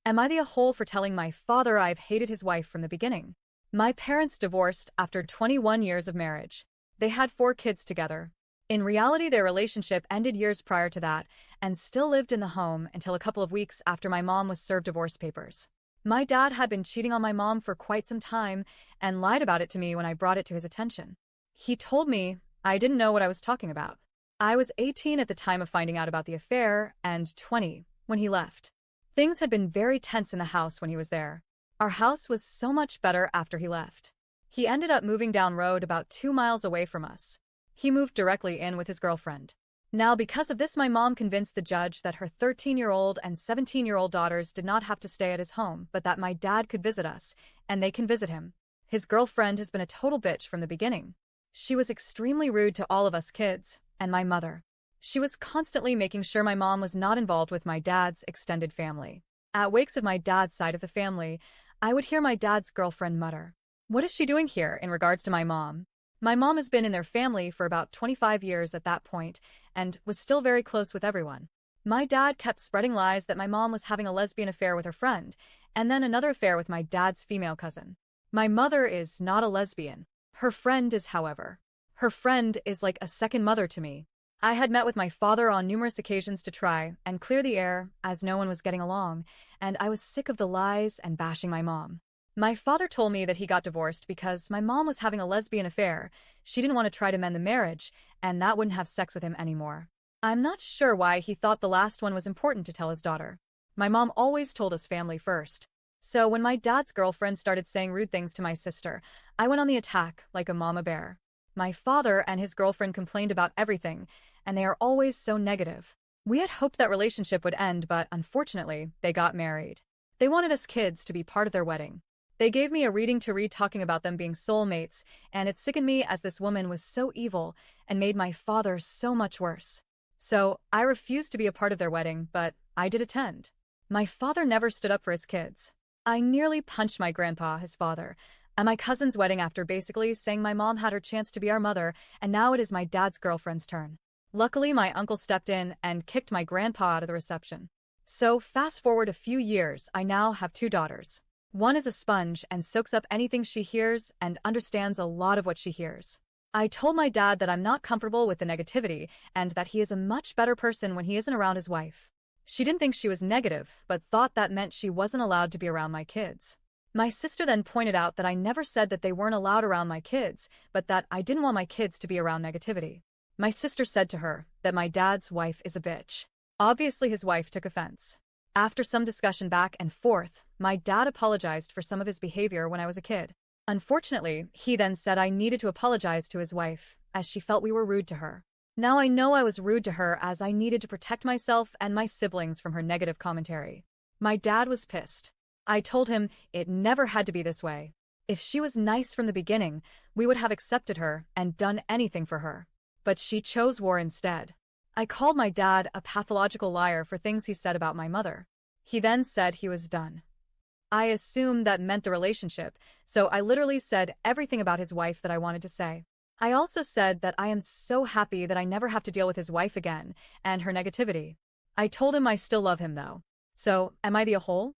Am I the a-hole for telling my father I've hated his wife from the beginning? My parents divorced after 21 years of marriage. They had 4 kids together. In reality, their relationship ended years prior to that and still lived in the home until a couple of weeks after my mom was served divorce papers. My dad had been cheating on my mom for quite some time and lied about it to me when I brought it to his attention. He told me I didn't know what I was talking about. I was 18 at the time of finding out about the affair and 20 when he left. Things had been very tense in the house when he was there. Our house was so much better after he left. He ended up moving down road about 2 miles away from us. He moved directly in with his girlfriend. Now, because of this, my mom convinced the judge that her 13-year-old and 17-year-old daughters did not have to stay at his home, but that my dad could visit us, and they can visit him. His girlfriend has been a total bitch from the beginning. She was extremely rude to all of us kids, and my mother. She was constantly making sure my mom was not involved with my dad's extended family. At wakes of my dad's side of the family, I would hear my dad's girlfriend mutter, "What is she doing here?" in regards to my mom. My mom has been in their family for about 25 years at that point and was still very close with everyone. My dad kept spreading lies that my mom was having a lesbian affair with her friend, and then another affair with my dad's female cousin. My mother is not a lesbian. Her friend is, however. Her friend is like a second mother to me. I had met with my father on numerous occasions to try and clear the air, as no one was getting along, and I was sick of the lies and bashing my mom. My father told me that he got divorced because my mom was having a lesbian affair. She didn't want to try to mend the marriage, and that wouldn't have sex with him anymore. I'm not sure why he thought the last one was important to tell his daughter. My mom always told us family first. So when my dad's girlfriend started saying rude things to my sister, I went on the attack like a mama bear. My father and his girlfriend complained about everything, and they are always so negative. We had hoped that relationship would end, but unfortunately, they got married. They wanted us kids to be part of their wedding. They gave me a reading to read talking about them being soulmates, and it sickened me as this woman was so evil and made my father so much worse. So I refused to be a part of their wedding, but I did attend. My father never stood up for his kids. I nearly punched my grandpa, his father, at my cousin's wedding after basically saying my mom had her chance to be our mother, and now it is my dad's girlfriend's turn. Luckily, my uncle stepped in and kicked my grandpa out of the reception. So fast forward a few years, I now have 2 daughters. One is a sponge and soaks up anything she hears and understands a lot of what she hears. I told my dad that I'm not comfortable with the negativity and that he is a much better person when he isn't around his wife. She didn't think she was negative, but thought that meant she wasn't allowed to be around my kids. My sister then pointed out that I never said that they weren't allowed around my kids, but that I didn't want my kids to be around negativity. My sister said to her that my dad's wife is a bitch. Obviously, his wife took offense. After some discussion back and forth, my dad apologized for some of his behavior when I was a kid. Unfortunately, he then said I needed to apologize to his wife, as she felt we were rude to her. Now I know I was rude to her as I needed to protect myself and my siblings from her negative commentary. My dad was pissed. I told him it never had to be this way. If she was nice from the beginning, we would have accepted her and done anything for her. But she chose war instead. I called my dad a pathological liar for things he said about my mother. He then said he was done. I assumed that meant the relationship, so I literally said everything about his wife that I wanted to say. I also said that I am so happy that I never have to deal with his wife again and her negativity. I told him I still love him though. So, am I the a-hole?